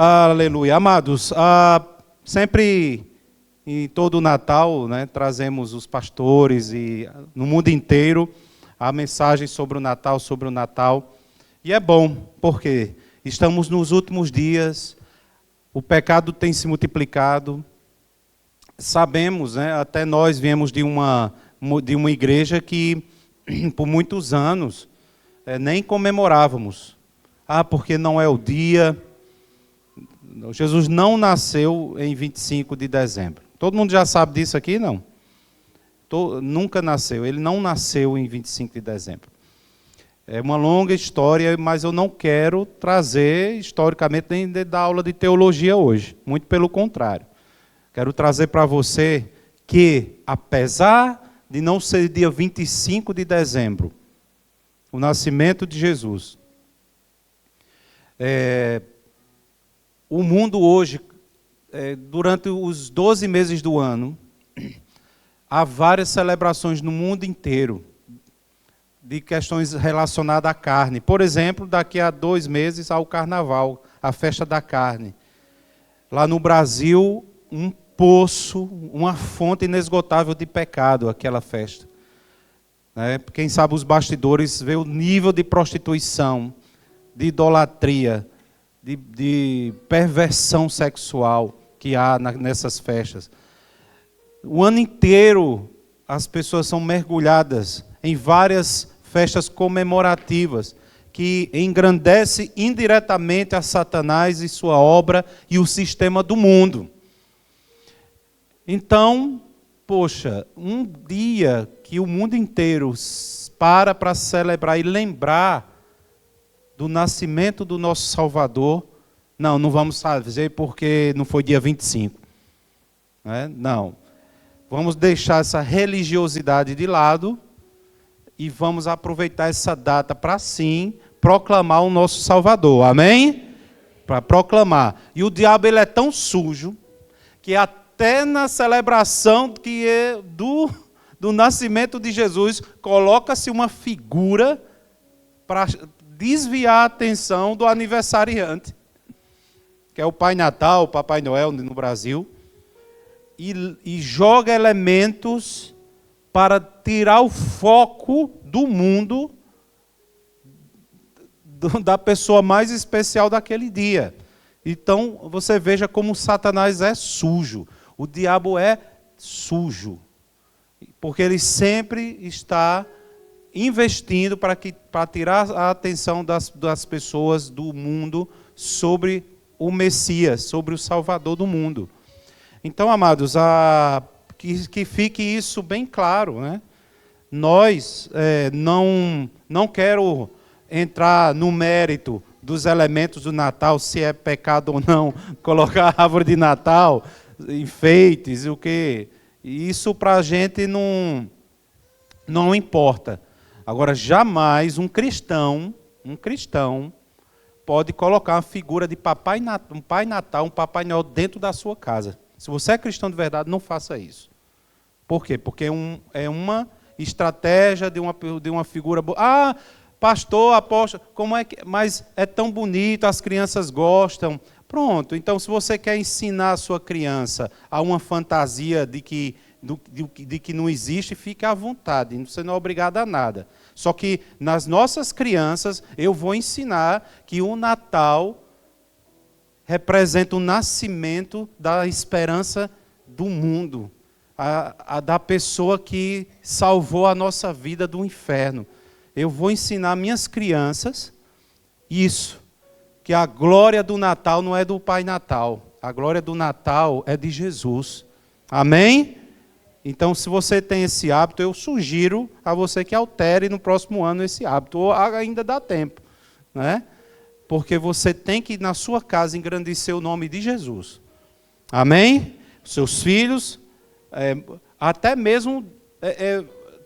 Aleluia. Amados, sempre em todo o Natal, né, trazemos os pastores e no mundo inteiro a mensagem sobre o Natal. E é bom, porque estamos nos últimos dias, o pecado tem se multiplicado. Sabemos, né, até nós viemos de uma igreja que, por muitos anos, nem comemorávamos. Porque não é o dia. Jesus não nasceu em 25 de dezembro. Todo mundo já sabe disso aqui, não? Nunca nasceu. Ele não nasceu em 25 de dezembro. É uma longa história, mas eu não quero trazer, historicamente, nem dar aula de teologia hoje. Muito pelo contrário. Quero trazer para você que, apesar de não ser dia 25 de dezembro, o nascimento de Jesus, o mundo hoje, durante os 12 meses do ano, há várias celebrações no mundo inteiro de questões relacionadas à carne. Por exemplo, daqui a 2 meses há o Carnaval, a festa da carne. Lá no Brasil, um poço, uma fonte inesgotável de pecado, aquela festa. Quem sabe os bastidores vê o nível de prostituição, de idolatria, de perversão sexual que há nessas festas. O ano inteiro as pessoas são mergulhadas em várias festas comemorativas que engrandecem indiretamente a Satanás e sua obra e o sistema do mundo. Então, poxa, um dia que o mundo inteiro para celebrar e lembrar do nascimento do nosso Salvador, não vamos fazer porque não foi dia 25. Não. Vamos deixar essa religiosidade de lado e vamos aproveitar essa data para, sim, proclamar o nosso Salvador. Amém? Para proclamar. E o diabo ele é tão sujo que até na celebração do nascimento de Jesus, coloca-se uma figura para desviar a atenção do aniversariante, que é o Pai Natal, o Papai Noel no Brasil, e joga elementos para tirar o foco do mundo da pessoa mais especial daquele dia. Então, você veja como Satanás é sujo. O diabo é sujo, porque ele sempre está investindo para tirar a atenção das pessoas do mundo sobre o Messias, sobre o Salvador do mundo. Então, amados, que fique isso bem claro, né? Nós não quero entrar no mérito dos elementos do Natal, se é pecado ou não colocar a árvore de Natal, enfeites, o quê? Isso para a gente não importa. Agora, jamais um cristão pode colocar uma figura de um Pai Natal, um Papai Noel dentro da sua casa. Se você é cristão de verdade, não faça isso. Por quê? Porque é uma estratégia de uma figura boa. Pastor, apóstolo, como é que... Mas é tão bonito, as crianças gostam. Pronto, então se você quer ensinar a sua criança a uma fantasia de que não existe, fique à vontade, você não é obrigado a nada. Só que nas nossas crianças, eu vou ensinar que o Natal representa o nascimento da esperança do mundo, da pessoa que salvou a nossa vida do inferno. Eu vou ensinar minhas crianças isso, que a glória do Natal não é do Pai Natal, a glória do Natal é de Jesus. Amém? Então, se você tem esse hábito, eu sugiro a você que altere no próximo ano esse hábito, ou ainda dá tempo, né? Porque você tem que, na sua casa, engrandecer o nome de Jesus. Amém? Seus filhos, até mesmo,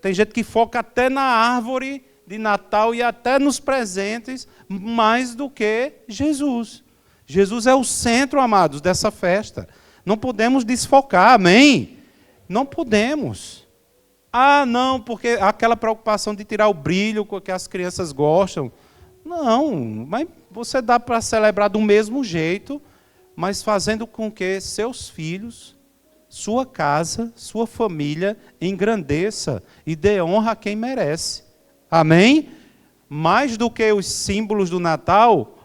tem gente que foca até na árvore de Natal e até nos presentes, mais do que Jesus. Jesus é o centro, amados, dessa festa. Não podemos desfocar, amém? Não podemos. Não, porque aquela preocupação de tirar o brilho que as crianças gostam. Não, mas você dá para celebrar do mesmo jeito mas fazendo com que seus filhos, sua casa, sua família engrandeça e dê honra a quem merece. Amém? Mais do que os símbolos do Natal,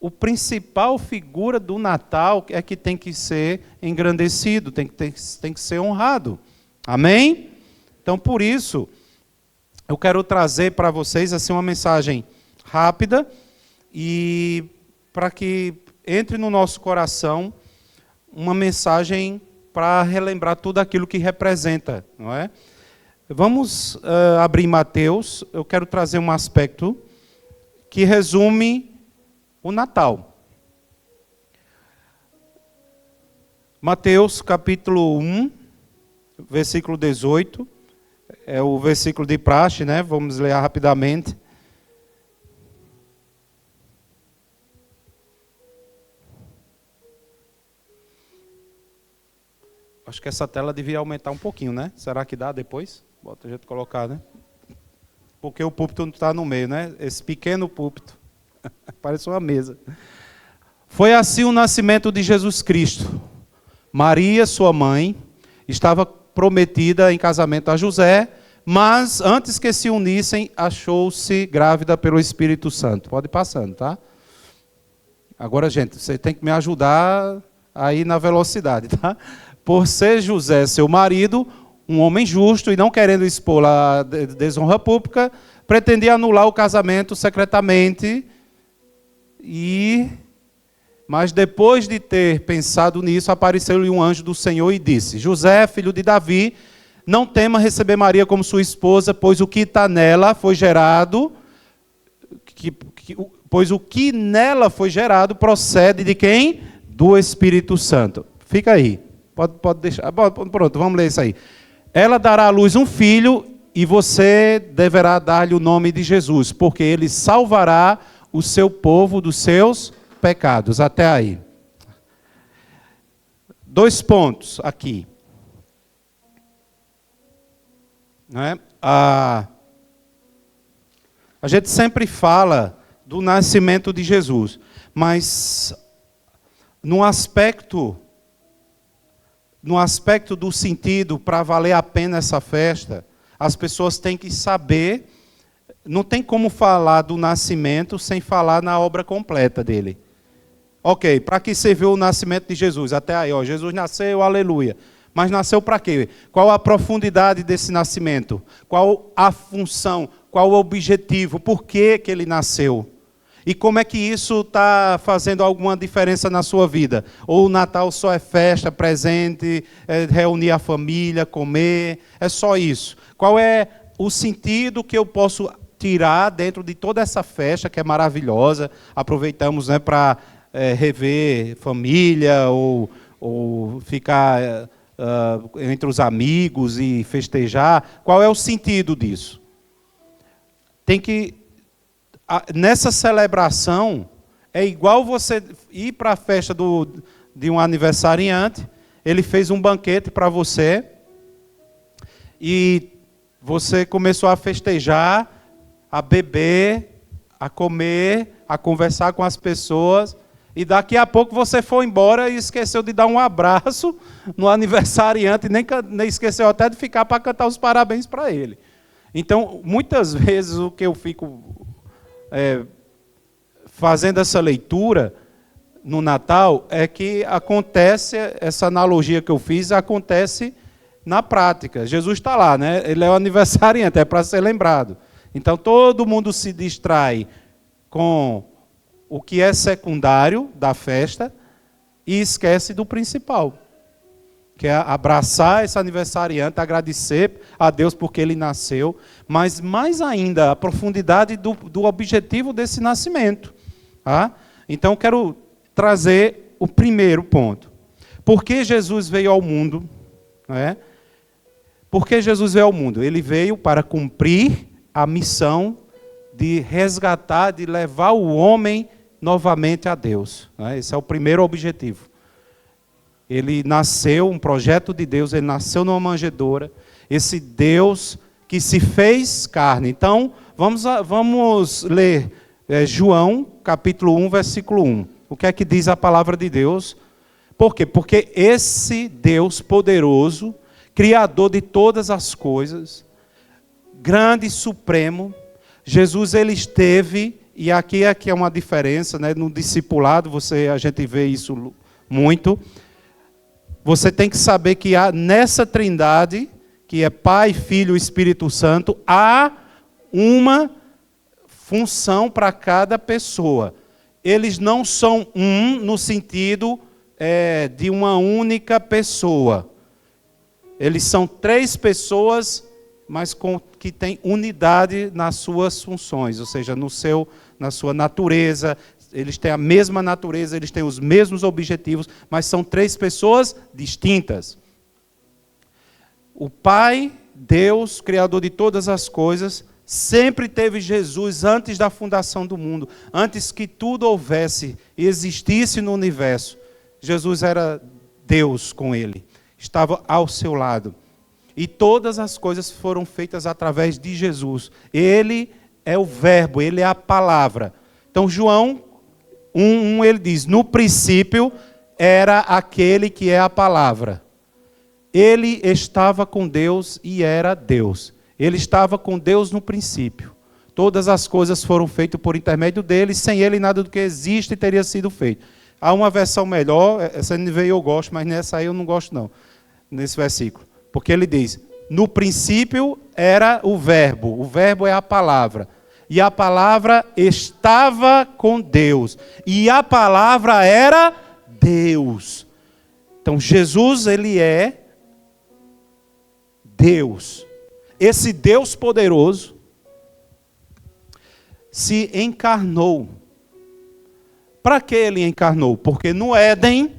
o principal figura do Natal é que tem que ser engrandecido, tem que ser honrado. Amém? Então, por isso, eu quero trazer para vocês assim, uma mensagem rápida e para que entre no nosso coração uma mensagem para relembrar tudo aquilo que representa, não é? Vamos abrir Mateus. Eu quero trazer um aspecto que resume o Natal. Mateus capítulo 1, versículo 18, é o versículo de praxe, né? Vamos ler rapidamente. Acho que essa tela devia aumentar um pouquinho, né? Será que dá depois? Bota a gente colocar, né? Porque o púlpito não está no meio, né? Esse pequeno púlpito. Parece uma mesa. Foi assim o nascimento de Jesus Cristo. Maria, sua mãe, estava prometida em casamento a José, mas antes que se unissem, achou-se grávida pelo Espírito Santo. Pode ir passando, tá? Agora, gente, você tem que me ajudar aí na velocidade, tá? Por ser José seu marido, um homem justo, e não querendo expor a desonra pública, pretendia anular o casamento secretamente. Mas depois de ter pensado nisso, apareceu-lhe um anjo do Senhor e disse: José, filho de Davi, não tema receber Maria como sua esposa, pois o que está nela foi gerado, pois o que nela foi gerado procede de quem? Do Espírito Santo. Fica aí. Pode deixar. Pronto, vamos ler isso aí. Ela dará à luz um filho e você deverá dar-lhe o nome de Jesus, porque ele salvará o seu povo dos seus pecados. Até aí. 2 pontos aqui. Né? A gente sempre fala do nascimento de Jesus, mas no aspecto do sentido, para valer a pena essa festa, as pessoas têm que saber, não tem como falar do nascimento sem falar na obra completa dele. Ok, para que serviu o nascimento de Jesus? Até aí, ó, Jesus nasceu, aleluia. Mas nasceu para quê? Qual a profundidade desse nascimento? Qual a função? Qual o objetivo? Por que ele nasceu? E como é que isso está fazendo alguma diferença na sua vida? Ou o Natal só é festa, presente, reunir a família, comer, é só isso? Qual é o sentido que eu posso tirar dentro de toda essa festa que é maravilhosa? Aproveitamos, né, para rever família ou ficar entre os amigos e festejar. Qual é o sentido disso? Tem que... Nessa celebração, é igual você ir para a festa de um aniversariante, ele fez um banquete para você, e você começou a festejar, a beber, a comer, a conversar com as pessoas, e daqui a pouco você foi embora e esqueceu de dar um abraço no aniversariante, nem esqueceu até de ficar para cantar os parabéns para ele. Então, muitas vezes o que eu fico... fazendo essa leitura no Natal, é que acontece, essa analogia que eu fiz, acontece na prática. Jesus está lá, né? Ele é o aniversariante, é para ser lembrado. Então todo mundo se distrai com o que é secundário da festa e esquece do principal, que é abraçar esse aniversariante, agradecer a Deus porque ele nasceu, mas mais ainda a profundidade do objetivo desse nascimento. Tá? Então quero trazer o primeiro ponto. Por que Jesus veio ao mundo? Não é? Por que Jesus veio ao mundo? Ele veio para cumprir a missão de resgatar, de levar o homem novamente a Deus. Não é? Esse é o primeiro objetivo. Ele nasceu, um projeto de Deus, ele nasceu numa manjedoura, esse Deus que se fez carne. Então, vamos ler João, capítulo 1, versículo 1. O que é que diz a palavra de Deus? Por quê? Porque esse Deus poderoso, Criador de todas as coisas, grande e supremo, Jesus ele esteve, e aqui é uma diferença, né? No discipulado, a gente vê isso muito. Você tem que saber que nessa trindade, que é Pai, Filho e Espírito Santo, há uma função para cada pessoa. Eles não são no sentido de uma única pessoa. Eles são 3 pessoas, mas que têm unidade nas suas funções, ou seja, na sua natureza. Eles têm a mesma natureza, eles têm os mesmos objetivos, mas são 3 pessoas distintas. O Pai, Deus, Criador de todas as coisas, sempre teve Jesus antes da fundação do mundo, antes que tudo houvesse e existisse no universo. Jesus era Deus com ele, estava ao seu lado. E todas as coisas foram feitas através de Jesus. Ele é o verbo, ele é a palavra. Então João 1, ele diz, no princípio era aquele que é a palavra. Ele estava com Deus e era Deus. Ele estava com Deus no princípio. Todas as coisas foram feitas por intermédio dele, sem ele nada do que existe teria sido feito. Há uma versão melhor, essa NVI eu gosto, mas nessa aí eu não gosto não, nesse versículo. Porque ele diz, no princípio era o verbo é a palavra. E a palavra estava com Deus. E a palavra era Deus. Então Jesus, ele é Deus. Esse Deus poderoso se encarnou. Para que ele encarnou? Porque no Éden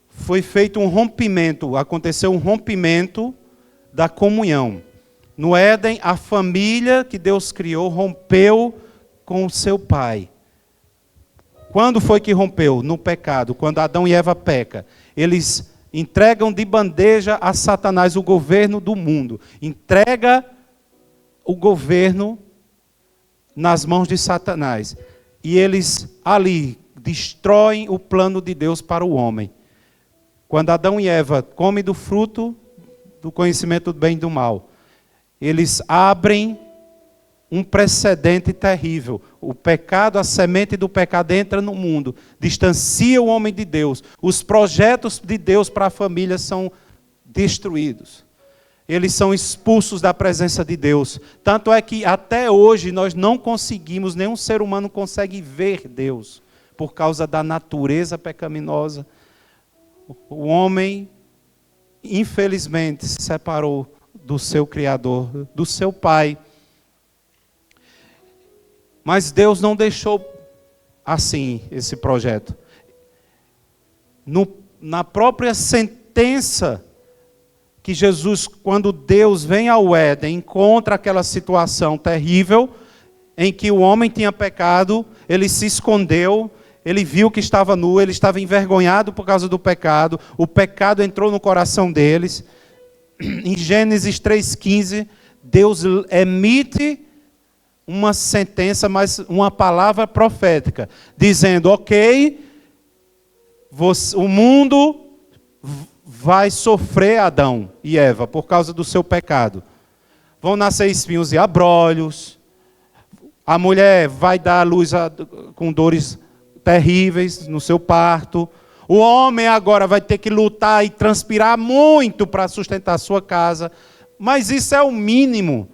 foi feito um rompimento, aconteceu um rompimento da comunhão. No Éden, a família que Deus criou rompeu com o seu pai. Quando foi que rompeu? No pecado, quando Adão e Eva pecam. Eles entregam de bandeja a Satanás o governo do mundo. Entrega o governo nas mãos de Satanás. E eles ali destroem o plano de Deus para o homem. Quando Adão e Eva comem do fruto do conhecimento do bem e do mal, eles abrem um precedente terrível. O pecado, a semente do pecado entra no mundo, distancia o homem de Deus. Os projetos de Deus para a família são destruídos. Eles são expulsos da presença de Deus. Tanto é que até hoje nós não conseguimos, nenhum ser humano consegue ver Deus, por causa da natureza pecaminosa. O homem, infelizmente, se separou do seu Criador, do seu Pai. Mas Deus não deixou assim esse projeto. Na própria sentença que Jesus, quando Deus vem ao Éden, encontra aquela situação terrível, em que o homem tinha pecado, ele se escondeu, ele viu que estava nu, ele estava envergonhado por causa do pecado, o pecado entrou no coração deles. Em Gênesis 3,15, Deus emite uma sentença, mas uma palavra profética, dizendo, ok, o mundo vai sofrer, Adão e Eva, por causa do seu pecado. Vão nascer espinhos e abrolhos, a mulher vai dar à luz com dores terríveis no seu parto, o homem agora vai ter que lutar e transpirar muito para sustentar a sua casa, mas isso é o mínimo.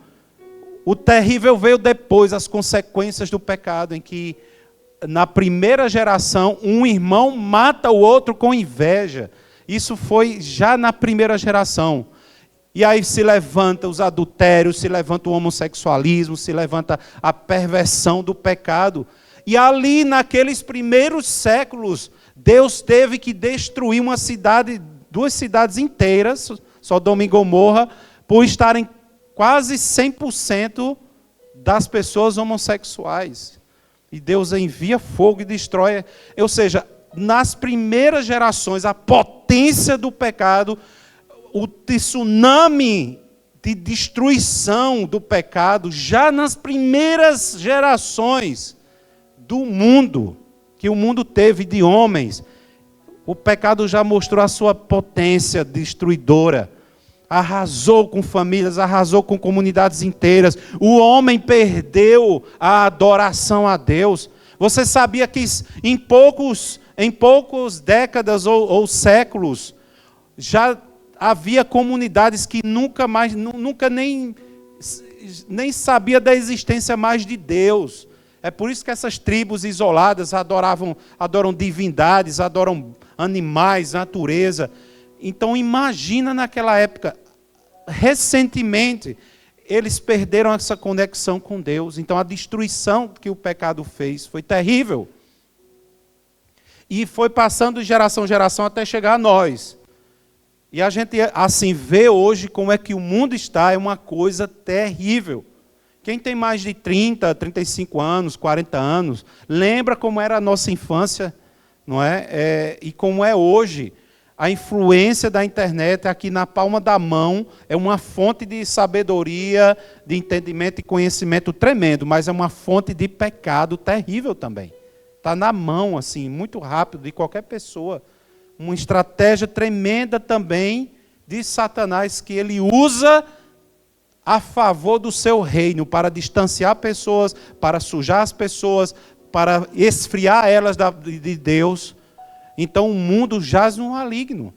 O terrível veio depois, as consequências do pecado, em que na primeira geração um irmão mata o outro com inveja. Isso foi já na primeira geração. E aí se levanta os adultérios, se levanta o homossexualismo, se levanta a perversão do pecado. E ali naqueles primeiros séculos, Deus teve que destruir uma cidade, 2 cidades inteiras, Sodoma e Gomorra, por estarem quase 100% das pessoas homossexuais. E Deus envia fogo e destrói. Ou seja, nas primeiras gerações, a potência do pecado, o tsunami de destruição do pecado, já nas primeiras gerações do mundo. que o mundo teve de homens, o pecado já mostrou a sua potência destruidora. Arrasou com famílias, arrasou com comunidades inteiras. O homem perdeu a adoração a Deus. Você sabia que em poucos décadas ou séculos, já havia comunidades que nunca nem sabia da existência mais de Deus. É por isso que essas tribos isoladas adoram divindades, adoram animais, natureza. Então imagina naquela época, recentemente, eles perderam essa conexão com Deus. Então a destruição que o pecado fez foi terrível. E foi passando de geração em geração até chegar a nós. E a gente assim vê hoje como é que o mundo está, é uma coisa terrível. Quem tem mais de 30, 35 anos, 40 anos, lembra como era a nossa infância, não é? E como é hoje. A influência da internet aqui na palma da mão é uma fonte de sabedoria, de entendimento e conhecimento tremendo, mas é uma fonte de pecado terrível também. Está na mão, assim, muito rápido, de qualquer pessoa. Uma estratégia tremenda também de Satanás, que ele usa a favor do seu reino, para distanciar pessoas, para sujar as pessoas, para esfriar elas de Deus. Então o mundo jaz no maligno.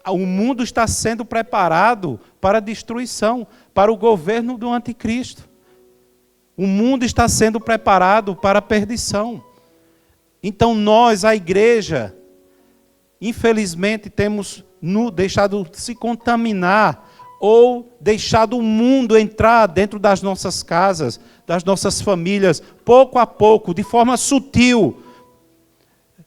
O mundo está sendo preparado para a destruição, para o governo do anticristo. O mundo está sendo preparado para a perdição. Então nós, a igreja, infelizmente temos deixado se contaminar ou deixado o mundo entrar dentro das nossas casas, das nossas famílias, pouco a pouco, de forma sutil.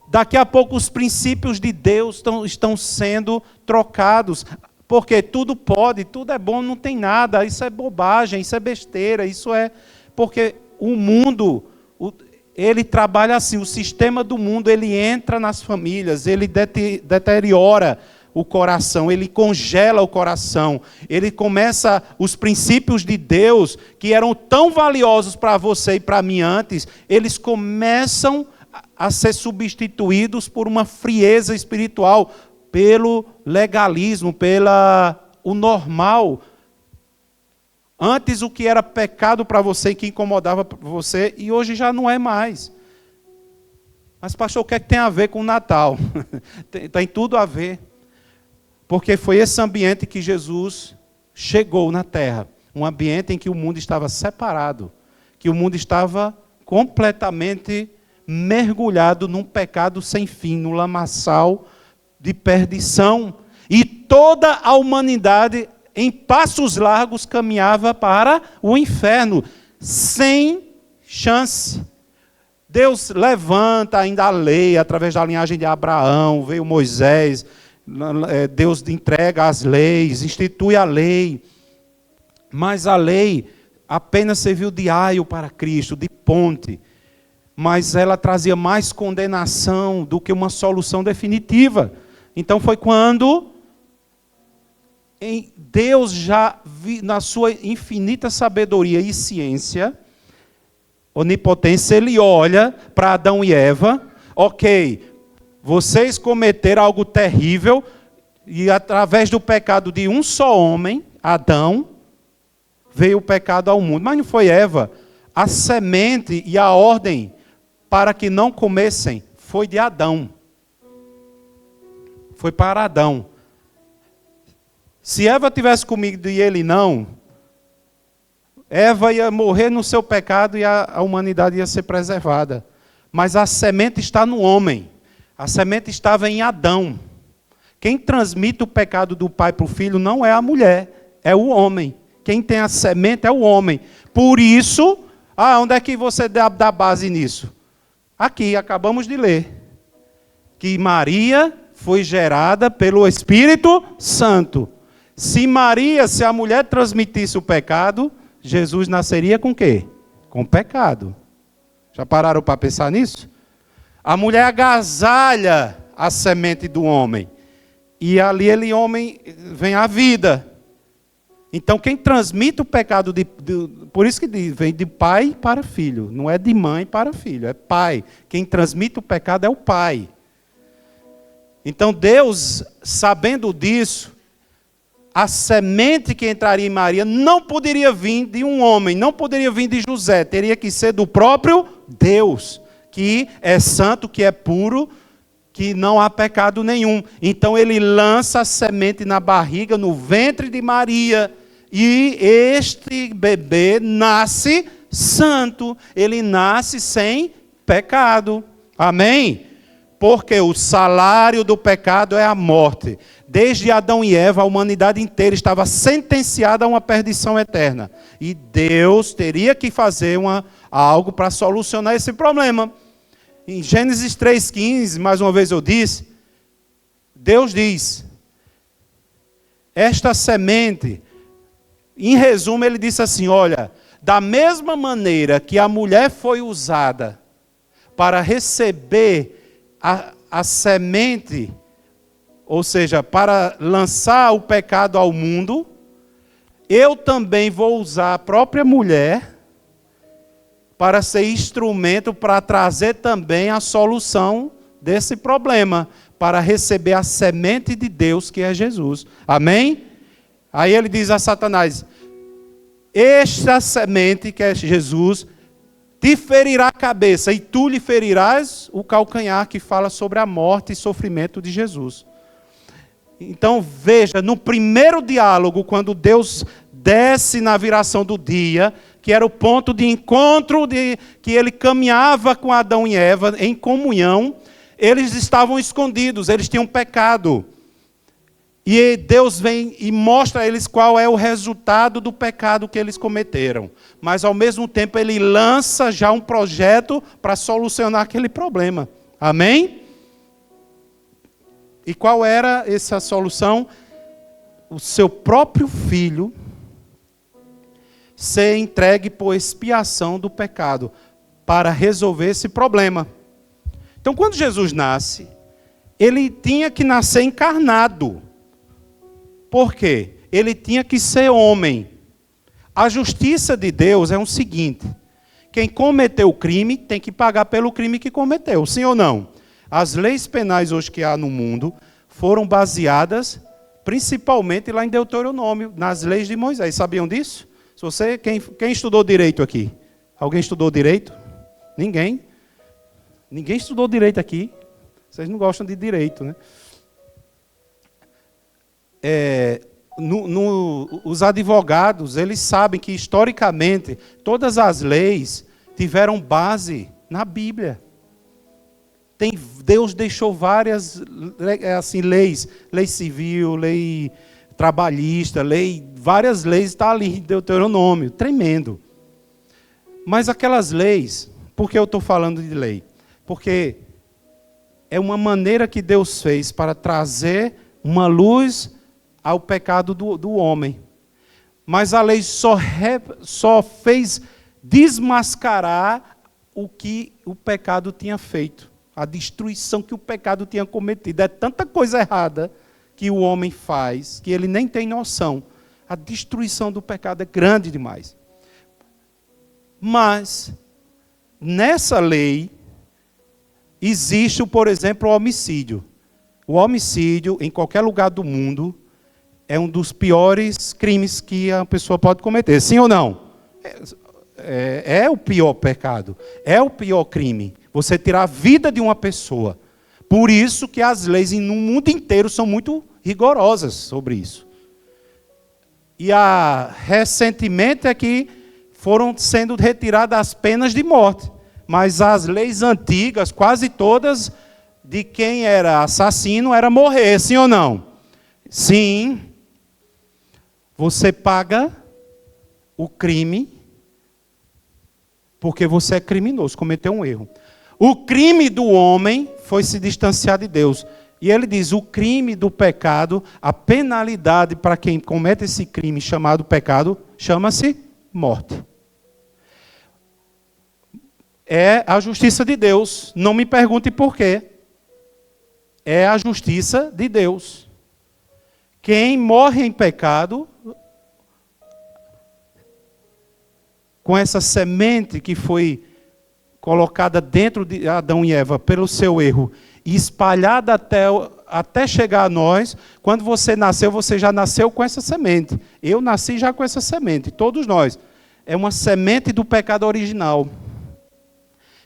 Daqui a pouco os princípios de Deus estão sendo trocados, porque tudo pode, tudo é bom, não tem nada, isso é bobagem, isso é besteira, isso é... Porque o mundo, ele trabalha assim, o sistema do mundo, ele entra nas famílias, ele deteriora o coração, ele congela o coração, ele começa, os princípios de Deus, que eram tão valiosos para você e para mim antes, eles começam a ser substituídos por uma frieza espiritual, pelo legalismo, o normal. Antes o que era pecado para você e que incomodava você, e hoje já não é mais. Mas pastor, o que é que tem a ver com o Natal? Tem tudo a ver. Porque foi esse ambiente que Jesus chegou na terra. Um ambiente em que o mundo estava separado, que o mundo estava completamente mergulhado num pecado sem fim, no lamaçal de perdição. E toda a humanidade, em passos largos, caminhava para o inferno, sem chance. Deus levanta ainda a lei, através da linhagem de Abraão, veio Moisés, Deus entrega as leis, institui a lei. Mas a lei apenas serviu de aio para Cristo, de ponte. Mas ela trazia mais condenação do que uma solução definitiva. Então foi quando Deus já, na sua infinita sabedoria e ciência, onipotência, ele olha para Adão e Eva, ok, vocês cometeram algo terrível, e através do pecado de um só homem, Adão, veio o pecado ao mundo. Mas não foi Eva. A semente e a ordem para que não comessem foi de Adão. Foi para Adão. Se Eva tivesse comido e ele não, Eva ia morrer no seu pecado e a humanidade ia ser preservada. Mas a semente está no homem. A semente estava em Adão. Quem transmite o pecado do pai para o filho não é a mulher, é o homem. Quem tem a semente é o homem. Por isso, onde é que você dá base nisso? Aqui, acabamos de ler. Que Maria foi gerada pelo Espírito Santo. Se a mulher transmitisse o pecado, Jesus nasceria com o quê? Com pecado. Já pararam para pensar nisso? A mulher agasalha a semente do homem. E ali homem vem a vida. Então, quem transmite o pecado, por isso que vem de pai para filho, não é de mãe para filho, é pai. Quem transmite o pecado é o pai. Então, Deus, sabendo disso, a semente que entraria em Maria não poderia vir de um homem, não poderia vir de José, teria que ser do próprio Deus, que é santo, que é puro, que não há pecado nenhum. Então ele lança a semente na barriga, no ventre de Maria, e este bebê nasce santo, ele nasce sem pecado. Amém? Porque o salário do pecado é a morte. Desde Adão e Eva, a humanidade inteira estava sentenciada a uma perdição eterna. E Deus teria que fazer algo para solucionar esse problema. Em Gênesis 3,15, mais uma vez eu disse, Deus diz, esta semente, em resumo ele disse assim, olha, da mesma maneira que a mulher foi usada para receber a semente, ou seja, para lançar o pecado ao mundo, eu também vou usar a própria mulher para ser instrumento para trazer também a solução desse problema, para receber a semente de Deus que é Jesus. Amém? Aí ele diz a Satanás, esta semente que é Jesus, te ferirá a cabeça e tu lhe ferirás o calcanhar, que fala sobre a morte e sofrimento de Jesus. Então veja, no primeiro diálogo, quando Deus desce na viração do dia, que era o ponto de encontro, que ele caminhava com Adão e Eva em comunhão, eles estavam escondidos, eles tinham pecado. E Deus vem e mostra a eles qual é o resultado do pecado que eles cometeram. Mas ao mesmo tempo ele lança já um projeto para solucionar aquele problema. Amém? E qual era essa solução? O seu próprio filho ser entregue por expiação do pecado, para resolver esse problema. Então, quando Jesus nasce, ele tinha que nascer encarnado. Por quê? Ele tinha que ser homem. A justiça de Deus é o seguinte, quem cometeu o crime tem que pagar pelo crime que cometeu, sim ou não? As leis penais hoje que há no mundo foram baseadas principalmente lá em Deuteronômio, nas leis de Moisés. Sabiam disso? Se você, quem estudou direito aqui? Alguém estudou direito? Ninguém? Ninguém estudou direito aqui. Vocês não gostam de direito, né? Os advogados, eles sabem que historicamente todas as leis tiveram base na Bíblia. Deus deixou várias assim, leis, lei civil, lei trabalhista, várias leis estão ali em Deuteronômio, tremendo. Mas aquelas leis, por que eu estou falando de lei? Porque é uma maneira que Deus fez para trazer uma luz ao pecado do homem. Mas a lei só fez desmascarar o que o pecado tinha feito, a destruição que o pecado tinha cometido. É tanta coisa errada que o homem faz, que ele nem tem noção. A destruição do pecado é grande demais. Mas, nessa lei, existe, por exemplo, o homicídio. O homicídio, em qualquer lugar do mundo, é um dos piores crimes que a pessoa pode cometer. Sim ou não? É o pior pecado. É o pior crime. Você tirar a vida de uma pessoa. Por isso que as leis no mundo inteiro são muito rigorosas sobre isso. E recentemente é que foram sendo retiradas as penas de morte. Mas as leis antigas, quase todas, de quem era assassino, era morrer, sim ou não? Sim. Você paga o crime porque você é criminoso, cometeu um erro. O crime do homem foi se distanciar de Deus. E ele diz, o crime do pecado, a penalidade para quem comete esse crime chamado pecado, chama-se morte. É a justiça de Deus. Não me pergunte por quê. É a justiça de Deus. Quem morre em pecado, com essa semente que foi colocada dentro de Adão e Eva pelo seu erro e espalhada até chegar a nós. Quando você nasceu, você já nasceu com essa semente. Eu nasci já com essa semente, todos nós. É uma semente do pecado original.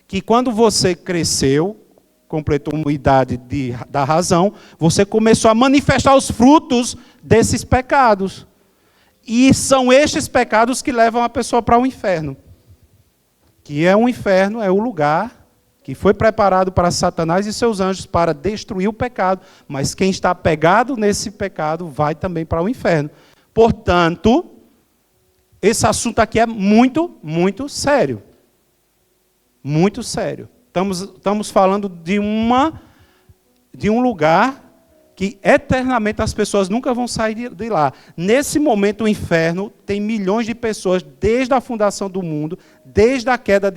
Que quando você cresceu, completou uma idade da razão, você começou a manifestar os frutos desses pecados. E são estes pecados que levam a pessoa para o inferno. Que é o inferno, é o lugar que foi preparado para Satanás e seus anjos para destruir o pecado. Mas quem está pegado nesse pecado vai também para o inferno. Portanto, esse assunto aqui é muito, muito sério. Muito sério. Estamos falando de um lugar que eternamente as pessoas nunca vão sair de lá. Nesse momento, o inferno tem milhões de pessoas, desde a fundação do mundo, desde a queda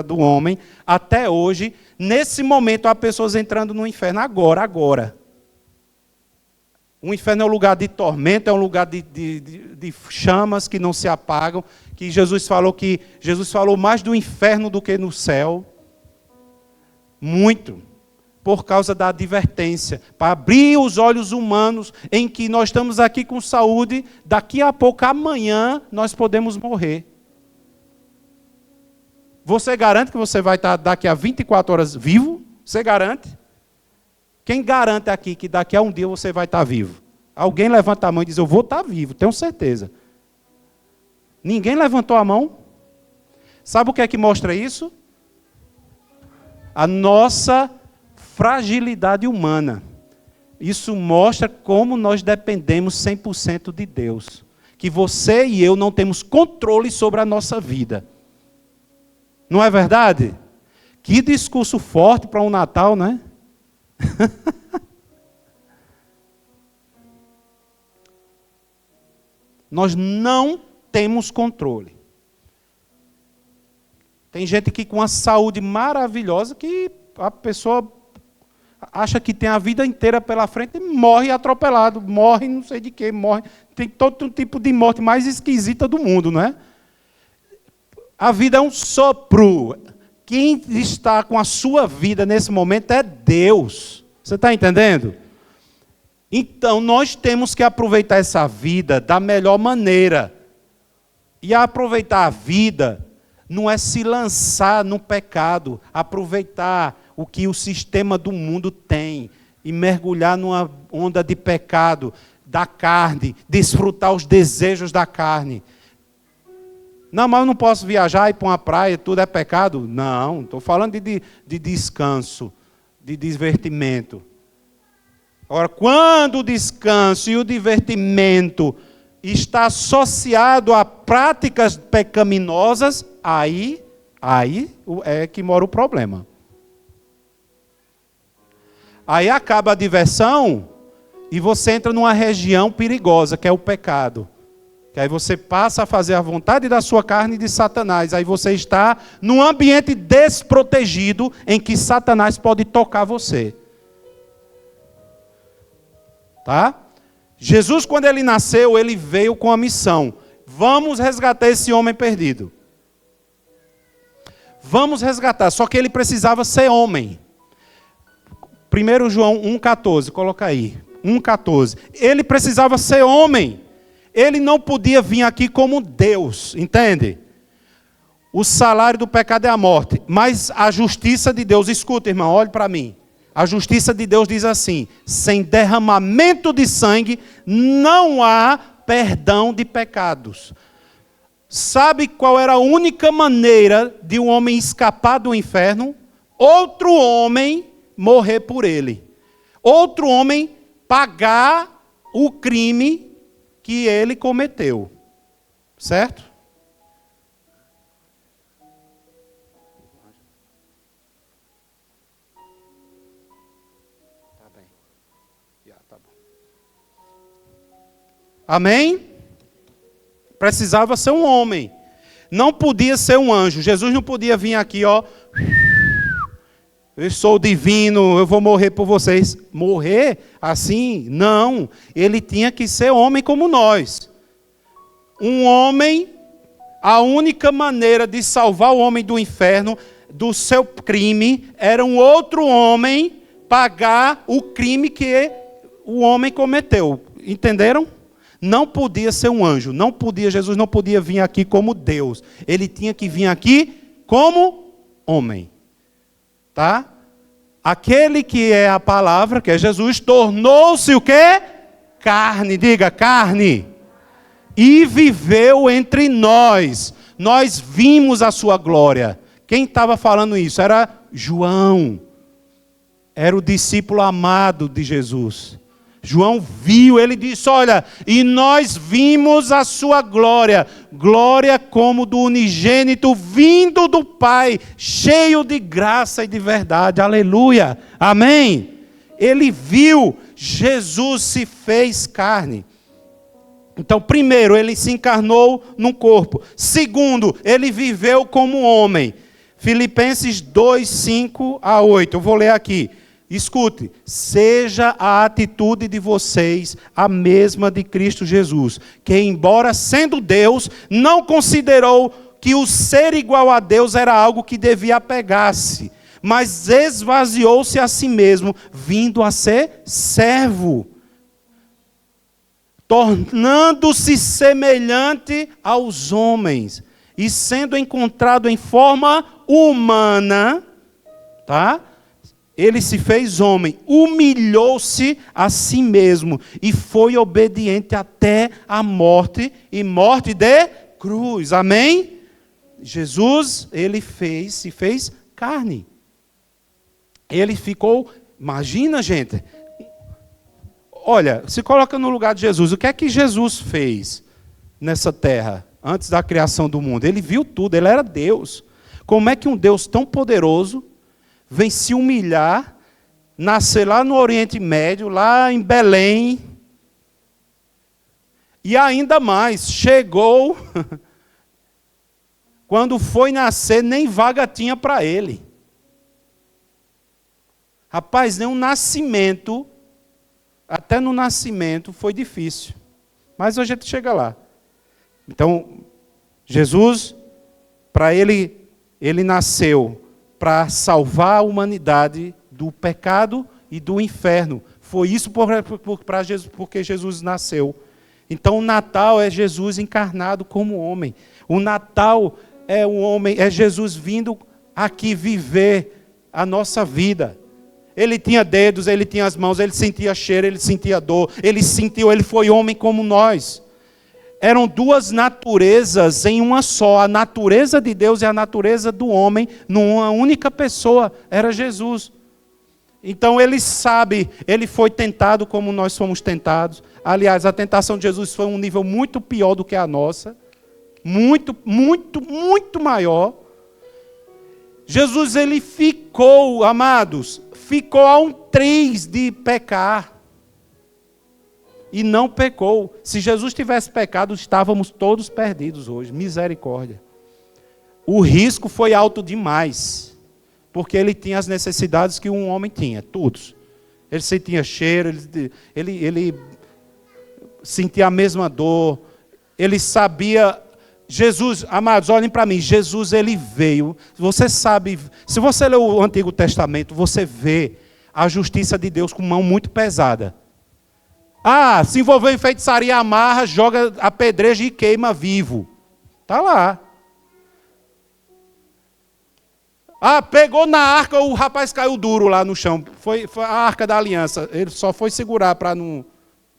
do homem, até hoje. Nesse momento, há pessoas entrando no inferno agora. O inferno é um lugar de tormento, é um lugar de chamas que não se apagam, que Jesus falou mais do inferno do que no céu. Muito. Por causa da advertência, para abrir os olhos humanos em que nós estamos aqui com saúde, daqui a pouco, amanhã, nós podemos morrer. Você garante que você vai estar daqui a 24 horas vivo? Você garante? Quem garante aqui que daqui a um dia você vai estar vivo? Alguém levanta a mão e diz, eu vou estar vivo, tenho certeza. Ninguém levantou a mão? Sabe o que é que mostra isso? A nossa fragilidade humana. Isso mostra como nós dependemos 100% de Deus. Que você e eu não temos controle sobre a nossa vida. Não é verdade? Que discurso forte para um Natal, não é? Nós não temos controle. Tem gente que com uma saúde maravilhosa que a pessoa acha que tem a vida inteira pela frente e morre atropelado, morre não sei de quê, morre. Tem todo tipo de morte mais esquisita do mundo, não é? A vida é um sopro. Quem está com a sua vida nesse momento é Deus. Você está entendendo? Então, nós temos que aproveitar essa vida da melhor maneira. E aproveitar a vida não é se lançar no pecado, aproveitar o que o sistema do mundo tem e mergulhar numa onda de pecado, da carne, desfrutar os desejos da carne. Não, mas eu não posso viajar e ir para uma praia, tudo é pecado? Não, estou falando de descanso, de divertimento. Agora, quando o descanso e o divertimento está associado a práticas pecaminosas, aí é que mora o problema. Aí acaba a diversão e você entra numa região perigosa, que é o pecado. Que aí você passa a fazer a vontade da sua carne e de Satanás. Aí você está num ambiente desprotegido em que Satanás pode tocar você. Tá? Jesus, quando ele nasceu, ele veio com a missão. Vamos resgatar esse homem perdido. Vamos resgatar, só que ele precisava ser homem. 1 João 1,14, coloca aí. 1,14. Ele precisava ser homem. Ele não podia vir aqui como Deus, entende? O salário do pecado é a morte. Mas a justiça de Deus, escuta, irmão, olhe para mim. A justiça de Deus diz assim: sem derramamento de sangue não há perdão de pecados. Sabe qual era a única maneira de um homem escapar do inferno? Outro homem morrer por ele. Outro homem pagar o crime que ele cometeu. Certo? Tá bem. Tá bom. Amém? Precisava ser um homem. Não podia ser um anjo. Jesus não podia vir aqui, ó. Eu sou divino, eu vou morrer por vocês. Morrer assim? Não. Ele tinha que ser homem como nós. Um homem A única maneira de salvar o homem do inferno, do seu crime, era um outro homem pagar o crime que o homem cometeu. Entenderam? Não podia ser um anjo, Jesus não podia vir aqui como Deus. Ele tinha que vir aqui como homem. Tá? Aquele que é a palavra, que é Jesus, tornou-se o quê? Carne, diga carne. E viveu entre nós. Nós vimos a sua glória. Quem estava falando isso? Era João. Era o discípulo amado de Jesus. João viu, ele disse, olha, e nós vimos a sua glória. Glória como do unigênito vindo do Pai, cheio de graça e de verdade. Aleluia. Amém. Ele viu, Jesus se fez carne. Então, primeiro, ele se encarnou num corpo. Segundo, ele viveu como homem. Filipenses 2, 5 a 8. Eu vou ler aqui. Escute. Seja a atitude de vocês a mesma de Cristo Jesus, que, embora sendo Deus, não considerou que o ser igual a Deus era algo que devia apegar-se, mas esvaziou-se a si mesmo, vindo a ser servo, tornando-se semelhante aos homens, e sendo encontrado em forma humana, tá? Ele se fez homem, humilhou-se a si mesmo, e foi obediente até a morte, e morte de cruz. Amém? Jesus, ele se fez carne. Ele ficou, imagina gente, olha, se coloca no lugar de Jesus. O que é que Jesus fez nessa terra, antes da criação do mundo? Ele viu tudo, ele era Deus. Como é que um Deus tão poderoso vem se humilhar, nascer lá no Oriente Médio, lá em Belém, e ainda mais, chegou, quando foi nascer, nem vaga tinha para ele. Rapaz, nem um nascimento, até no nascimento foi difícil. Mas a gente chega lá. Então, Jesus, para ele nasceu para salvar a humanidade do pecado e do inferno. Foi isso porque Jesus nasceu. Então o Natal é Jesus encarnado como homem. O Natal é o homem, é Jesus vindo aqui viver a nossa vida. Ele tinha dedos, ele tinha as mãos, ele sentia cheiro, ele sentia dor, ele foi homem como nós. Eram duas naturezas em uma só, a natureza de Deus e a natureza do homem, numa única pessoa, era Jesus. Então ele sabe, ele foi tentado como nós fomos tentados. Aliás, a tentação de Jesus foi um nível muito pior do que a nossa, muito, muito, muito maior. Jesus, ele ficou, amados, ficou a um triz de pecar. E não pecou. Se Jesus tivesse pecado, estávamos todos perdidos hoje. Misericórdia. O risco foi alto demais. Porque ele tinha as necessidades que um homem tinha. Todos. Ele sentia cheiro. Ele sentia a mesma dor. Ele sabia. Jesus, amados, olhem para mim. Jesus, ele veio. Você sabe. Se você lê o Antigo Testamento, você vê a justiça de Deus com mão muito pesada. Ah, se envolveu em feitiçaria, amarra, joga a pedreja e queima vivo. Está lá. Ah, pegou na arca, o rapaz caiu duro lá no chão. Foi a arca da aliança. Ele só foi segurar para não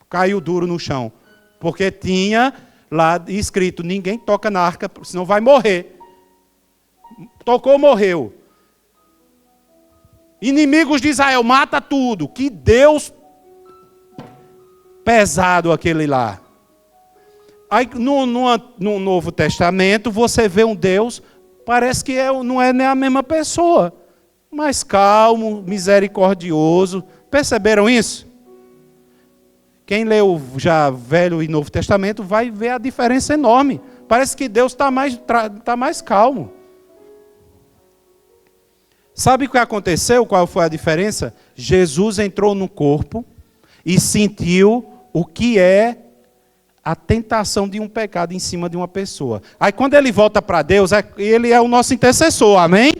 cair duro no chão. Porque tinha lá escrito, ninguém toca na arca, senão vai morrer. Tocou, morreu. Inimigos de Israel, mata tudo. Que Deus pesado aquele lá. Aí no Novo Testamento você vê um Deus, parece que não é nem a mesma pessoa, mas calmo, misericordioso. Perceberam isso? Quem leu já Velho e Novo Testamento vai ver a diferença enorme. Parece que Deus está mais calmo. Sabe o que aconteceu? Qual foi a diferença? Jesus entrou no corpo e sentiu o que é a tentação de um pecado em cima de uma pessoa. Aí quando ele volta para Deus, ele é o nosso intercessor, amém?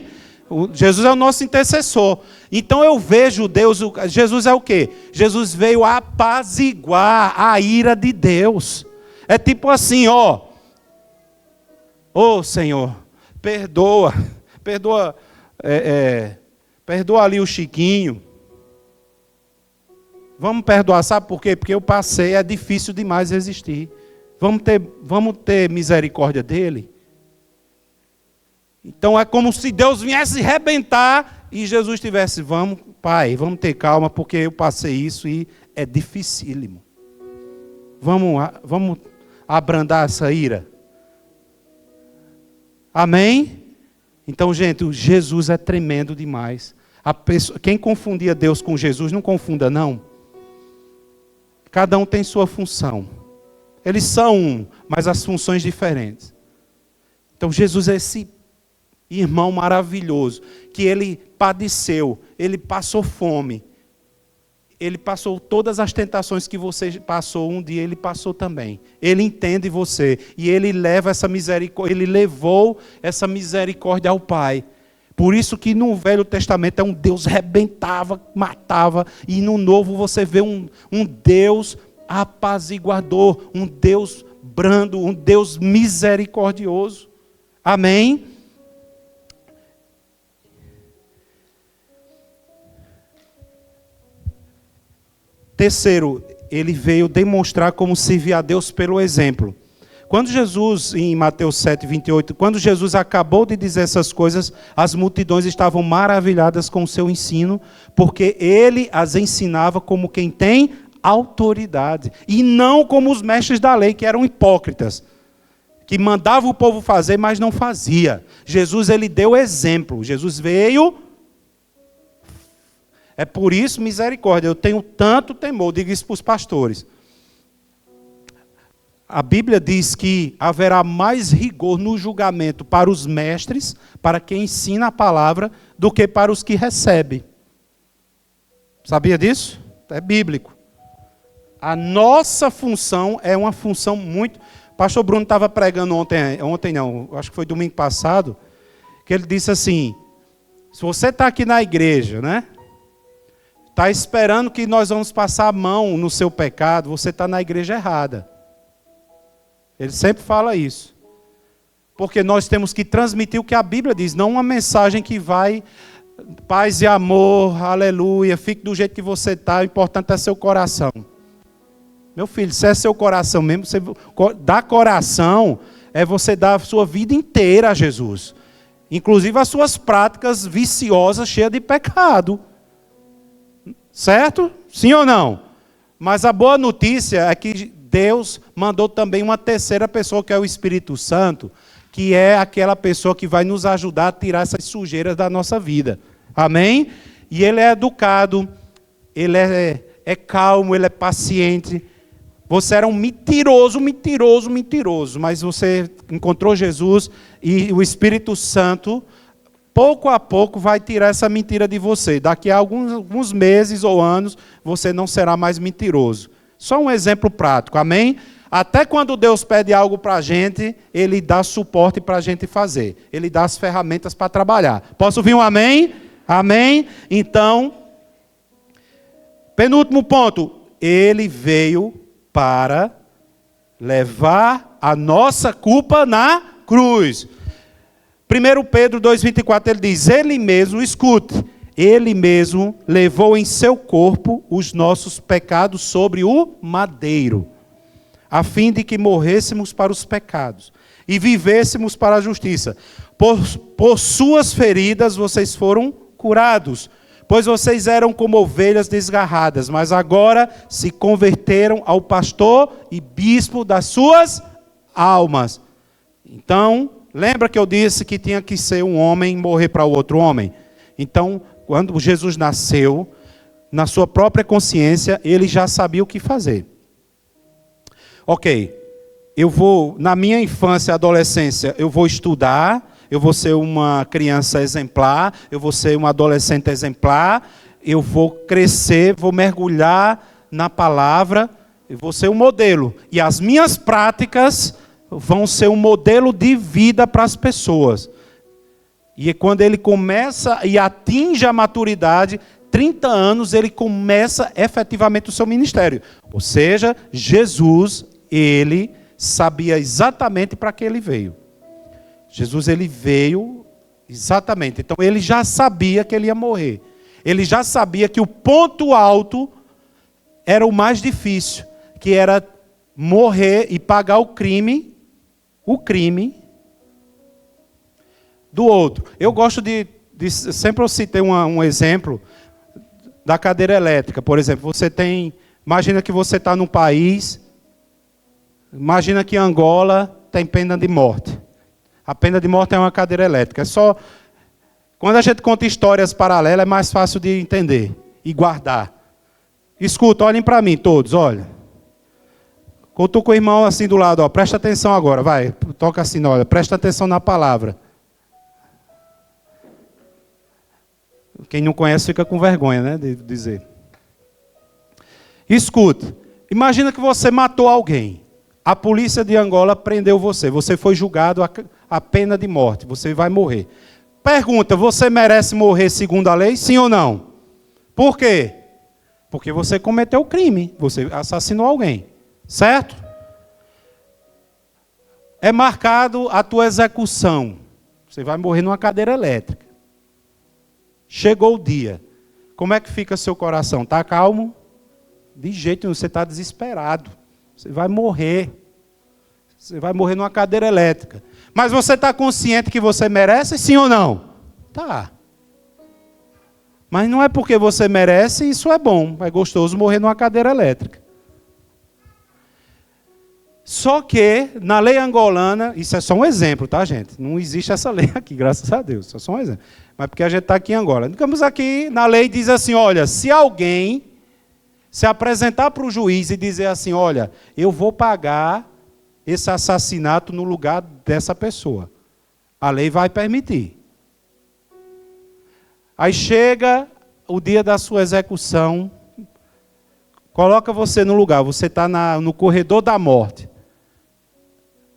Jesus é o nosso intercessor. Então eu vejo Deus, Jesus é o quê? Jesus veio apaziguar a ira de Deus. É tipo assim, ó. Ô Senhor, perdoa ali o Chiquinho. Vamos perdoar, sabe por quê? Porque eu passei, é difícil demais resistir. Vamos ter misericórdia dele. Então é como se Deus viesse arrebentar e Jesus tivesse, vamos, Pai, vamos ter calma, porque eu passei isso e é dificílimo. Vamos abrandar essa ira. Amém? Então, gente, Jesus é tremendo demais. Quem confundia Deus com Jesus, não confunda, não. Cada um tem sua função. Eles são um, mas as funções diferentes. Então, Jesus é esse irmão maravilhoso, que ele padeceu, ele passou fome, ele passou todas as tentações que você passou, um dia ele passou também. Ele entende você, e ele leva essa misericórdia, ele levou essa misericórdia ao Pai. Por isso que no Velho Testamento é um Deus rebentava, matava, e no Novo você vê um Deus apaziguador, um Deus brando, um Deus misericordioso. Amém? Terceiro, ele veio demonstrar como servir a Deus pelo exemplo. Quando Jesus, em Mateus 7, 28, quando Jesus acabou de dizer essas coisas, as multidões estavam maravilhadas com o seu ensino, porque ele as ensinava como quem tem autoridade, e não como os mestres da lei, que eram hipócritas, que mandavam o povo fazer, mas não fazia. Jesus, ele deu exemplo. Jesus veio. É por isso, misericórdia, eu tenho tanto temor, digo isso para os pastores. A Bíblia diz que haverá mais rigor no julgamento para os mestres, para quem ensina a palavra, do que para os que recebem. Sabia disso? É bíblico. A nossa função é uma função muito... O pastor Bruno estava pregando ontem não, acho que foi domingo passado, que ele disse assim, se você está aqui na igreja, né? Está esperando que nós vamos passar a mão no seu pecado, você está na igreja errada. Ele sempre fala isso. Porque nós temos que transmitir o que a Bíblia diz, não uma mensagem que vai, paz e amor, aleluia, fique do jeito que você está, o importante é seu coração. Meu filho, se é seu coração mesmo, você dar coração é você dar a sua vida inteira a Jesus. Inclusive as suas práticas viciosas, cheias de pecado. Certo? Sim ou não? Mas a boa notícia é que Deus mandou também uma terceira pessoa, que é o Espírito Santo, que é aquela pessoa que vai nos ajudar a tirar essas sujeiras da nossa vida. Amém? E ele é educado, ele é calmo, ele é paciente. Você era um mentiroso, mas você encontrou Jesus e o Espírito Santo, pouco a pouco, vai tirar essa mentira de você. Daqui a alguns meses ou anos, você não será mais mentiroso. Só um exemplo prático, amém? Até quando Deus pede algo para a gente, Ele dá suporte para a gente fazer. Ele dá as ferramentas para trabalhar. Posso ouvir um amém? Amém? Então, penúltimo ponto. Ele veio para levar a nossa culpa na cruz. 1 Pedro 2,24, ele diz, ele mesmo, escute, ele mesmo levou em seu corpo os nossos pecados sobre o madeiro, a fim de que morrêssemos para os pecados e vivêssemos para a justiça. Por suas feridas vocês foram curados, pois vocês eram como ovelhas desgarradas, mas agora se converteram ao pastor e bispo das suas almas. Então, lembra que eu disse que tinha que ser um homem morrer para o outro homem? Então, quando Jesus nasceu, na sua própria consciência, ele já sabia o que fazer. Ok, na minha infância e adolescência, eu vou estudar, eu vou ser uma criança exemplar, eu vou ser um adolescente exemplar, eu vou crescer, vou mergulhar na palavra, eu vou ser um modelo. E as minhas práticas vão ser um modelo de vida para as pessoas. E quando ele começa e atinge a maturidade, 30 anos, ele começa efetivamente o seu ministério. Ou seja, Jesus, ele sabia exatamente para que ele veio. Jesus, ele veio exatamente. Então, ele já sabia que ele ia morrer. Ele já sabia que o ponto alto era o mais difícil, que era morrer e pagar o crime do outro. Eu gosto sempre eu citei um exemplo da cadeira elétrica. Por exemplo, imagina que você está num país, imagina que Angola tem pena de morte. A pena de morte é uma cadeira elétrica. Quando a gente conta histórias paralelas, é mais fácil de entender e guardar. Escuta, olhem para mim todos, olha. Eu estou com o irmão assim do lado, ó, presta atenção agora, vai, toca assim, olha, presta atenção na palavra. Quem não conhece fica com vergonha, né, de dizer. Escuta, imagina que você matou alguém. A polícia de Angola prendeu você. Você foi julgado a pena de morte. Você vai morrer. Pergunta, você merece morrer segundo a lei? Sim ou não? Por quê? Porque você cometeu o crime. Você assassinou alguém. Certo? É marcado a tua execução. Você vai morrer numa cadeira elétrica. Chegou o dia. Como é que fica seu coração? Está calmo? De jeito nenhum, você está desesperado. Você vai morrer. Você vai morrer numa cadeira elétrica. Mas você está consciente que você merece, sim ou não? Tá. Mas não é porque você merece, isso é bom. É gostoso morrer numa cadeira elétrica. Só que, na lei angolana, isso é só um exemplo, tá, gente? Não existe essa lei aqui, graças a Deus. Isso é só um exemplo. Mas porque a gente está aqui em Angola. Ficamos aqui, na lei diz assim, olha, se alguém se apresentar para o juiz e dizer assim, olha, eu vou pagar esse assassinato no lugar dessa pessoa. A lei vai permitir. Aí chega o dia da sua execução, coloca você no lugar, você está no corredor da morte.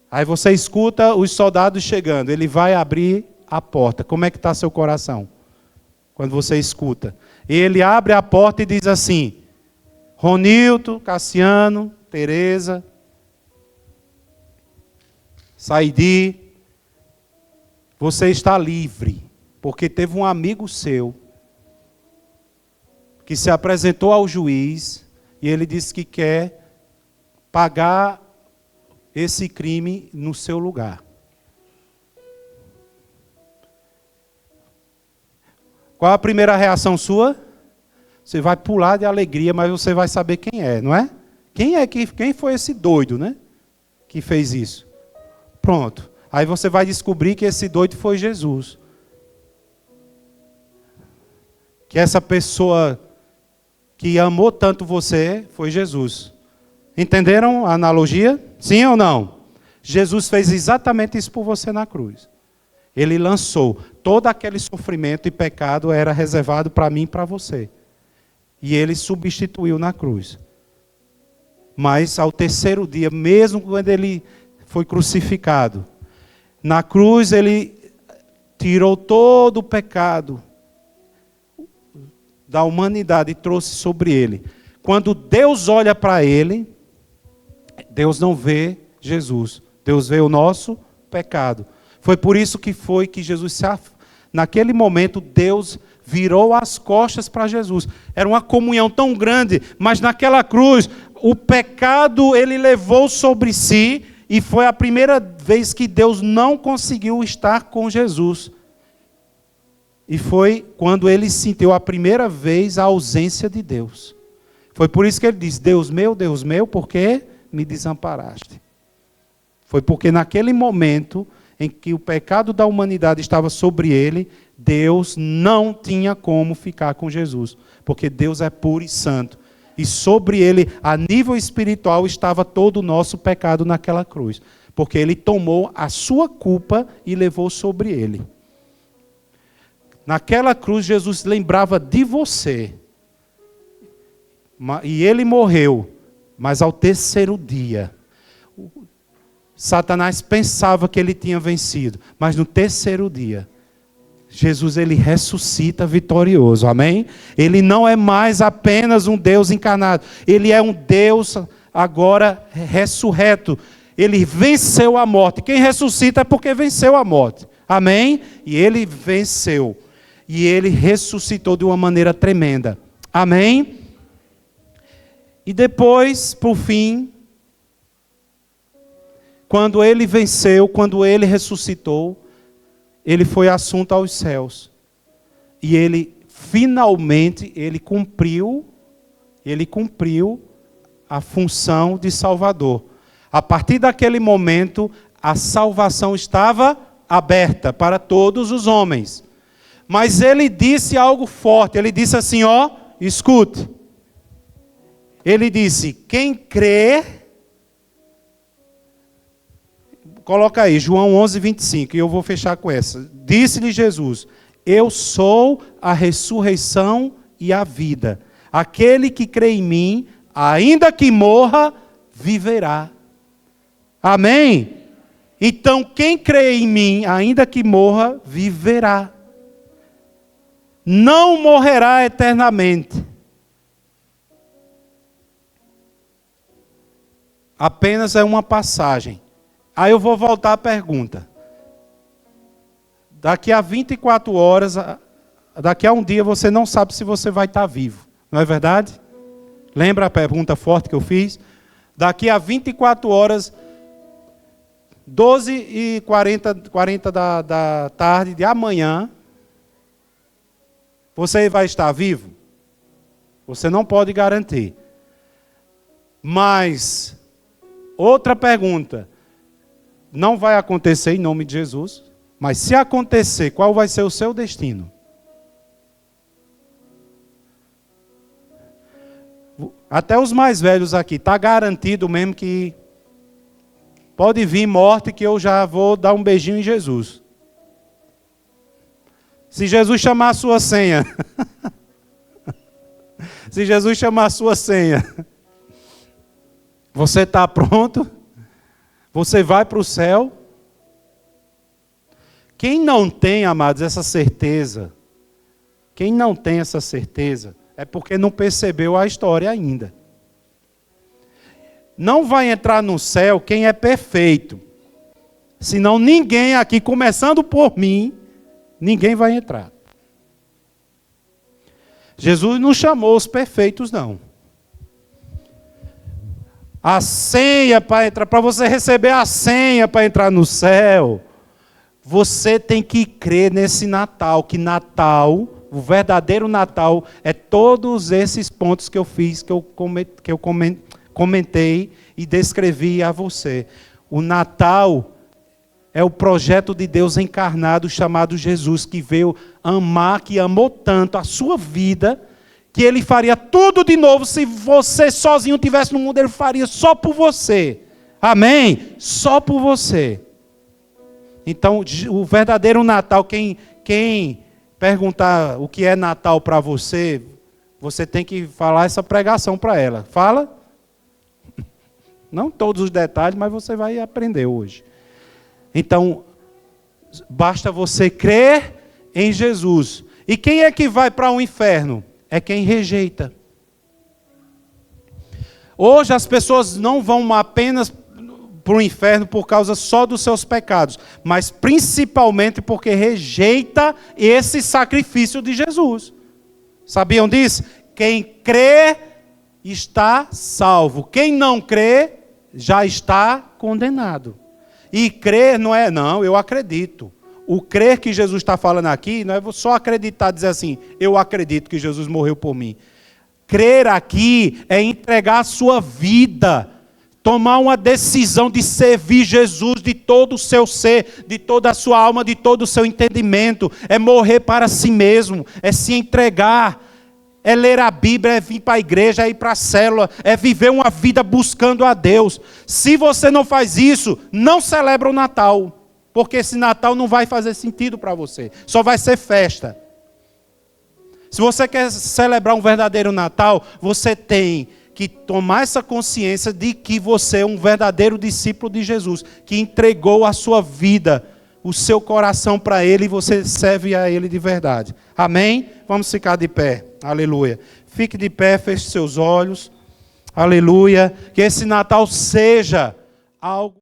Aí você escuta os soldados chegando, ele vai abrir a porta. Como é que está seu coração? Quando você escuta. Ele abre a porta e diz assim, Ronilton, Cassiano, Tereza, Saidi, você está livre, porque teve um amigo seu que se apresentou ao juiz e ele disse que quer pagar esse crime no seu lugar. Qual a primeira reação sua? Você vai pular de alegria, mas você vai saber quem é, não é? Quem foi esse doido, né? Que fez isso? Pronto. Aí você vai descobrir que esse doido foi Jesus. Que essa pessoa que amou tanto você foi Jesus. Entenderam a analogia? Sim ou não? Jesus fez exatamente isso por você na cruz. Ele lançou todo aquele sofrimento e pecado era reservado para mim e para você. E ele substituiu na cruz. Mas ao terceiro dia, mesmo quando ele foi crucificado, na cruz ele tirou todo o pecado da humanidade e trouxe sobre ele. Quando Deus olha para ele, Deus não vê Jesus. Deus vê o nosso pecado. Foi por isso que Jesus, naquele momento, Deus virou as costas para Jesus. Era uma comunhão tão grande, mas naquela cruz, o pecado ele levou sobre si, e foi a primeira vez que Deus não conseguiu estar com Jesus. E foi quando ele sentiu a primeira vez a ausência de Deus. Foi por isso que ele diz, Deus meu, por que me desamparaste? Foi porque naquele momento em que o pecado da humanidade estava sobre ele, Deus não tinha como ficar com Jesus, porque Deus é puro e santo. E sobre ele, a nível espiritual, estava todo o nosso pecado naquela cruz, porque ele tomou a sua culpa e levou sobre ele. Naquela cruz, Jesus lembrava de você. E ele morreu Mas ao terceiro dia, Satanás pensava que ele tinha vencido. Mas no terceiro dia, Jesus ele ressuscita vitorioso, amém? Ele não é mais apenas um Deus encarnado. Ele é um Deus agora ressurreto. Ele venceu a morte. Quem ressuscita é porque venceu a morte, amém? E ele venceu. E ele ressuscitou de uma maneira tremenda, amém? E depois, por fim, quando ele venceu, quando ele ressuscitou, ele foi assunto aos céus. E ele, finalmente, ele cumpriu a função de Salvador. A partir daquele momento, a salvação estava aberta para todos os homens. Mas ele disse algo forte, ele disse assim, ó, escute. Ele disse, quem crê... Coloca aí, João 11:25, e eu vou fechar com essa. Disse-lhe Jesus, eu sou a ressurreição e a vida. Aquele que crê em mim, ainda que morra, viverá. Amém? Então, quem crê em mim, ainda que morra, viverá. Não morrerá eternamente. Apenas é uma passagem. Aí eu vou voltar à pergunta. Daqui a 24 horas, daqui a um dia, você não sabe se você vai estar vivo. Não é verdade? Lembra a pergunta forte que eu fiz? Daqui a 24 horas, 12h40 da tarde de amanhã, você vai estar vivo? Você não pode garantir. Mas, outra pergunta. Não vai acontecer em nome de Jesus, mas se acontecer, qual vai ser o seu destino? Até os mais velhos aqui, está garantido mesmo que pode vir morte que eu já vou dar um beijinho em Jesus. Se Jesus chamar a sua senha, se Jesus chamar a sua senha, você está pronto? Você vai para o céu? Quem não tem, amados, essa certeza, é porque não percebeu a história ainda. Não vai entrar no céu quem é perfeito. Senão ninguém aqui, começando por mim, ninguém vai entrar. Jesus não chamou os perfeitos, não. A senha para entrar, para você receber a senha para entrar no céu, você tem que crer nesse Natal, que Natal, o verdadeiro Natal, é todos esses pontos que eu fiz, que eu comentei e descrevi a você. O Natal é o projeto de Deus encarnado chamado Jesus, que veio amar, que amou tanto a sua vida, que ele faria tudo de novo. Se você sozinho estivesse no mundo, ele faria só por você. Amém? Só por você. Então, o verdadeiro Natal, quem perguntar o que é Natal para você, você tem que falar essa pregação para ela. Fala? Não todos os detalhes, mas você vai aprender hoje. Então, basta você crer em Jesus. E quem é que vai para o inferno? É quem rejeita. Hoje as pessoas não vão apenas para o inferno por causa só dos seus pecados, mas principalmente porque rejeita esse sacrifício de Jesus. Sabiam disso? Quem crê está salvo. Quem não crê já está condenado. E crer não é, não, eu acredito. O crer que Jesus está falando aqui não é só acreditar, dizer assim, eu acredito que Jesus morreu por mim. Crer aqui é entregar a sua vida, tomar uma decisão de servir Jesus de todo o seu ser, de toda a sua alma, de todo o seu entendimento. É morrer para si mesmo, é se entregar, é ler a Bíblia, é vir para a igreja, é ir para a célula, é viver uma vida buscando a Deus. Se você não faz isso, não celebra o Natal. Porque esse Natal não vai fazer sentido para você. Só vai ser festa. Se você quer celebrar um verdadeiro Natal, você tem que tomar essa consciência de que você é um verdadeiro discípulo de Jesus, que entregou a sua vida, o seu coração para Ele, e você serve a Ele de verdade. Amém? Vamos ficar de pé. Aleluia. Fique de pé, feche seus olhos. Aleluia. Que esse Natal seja algo...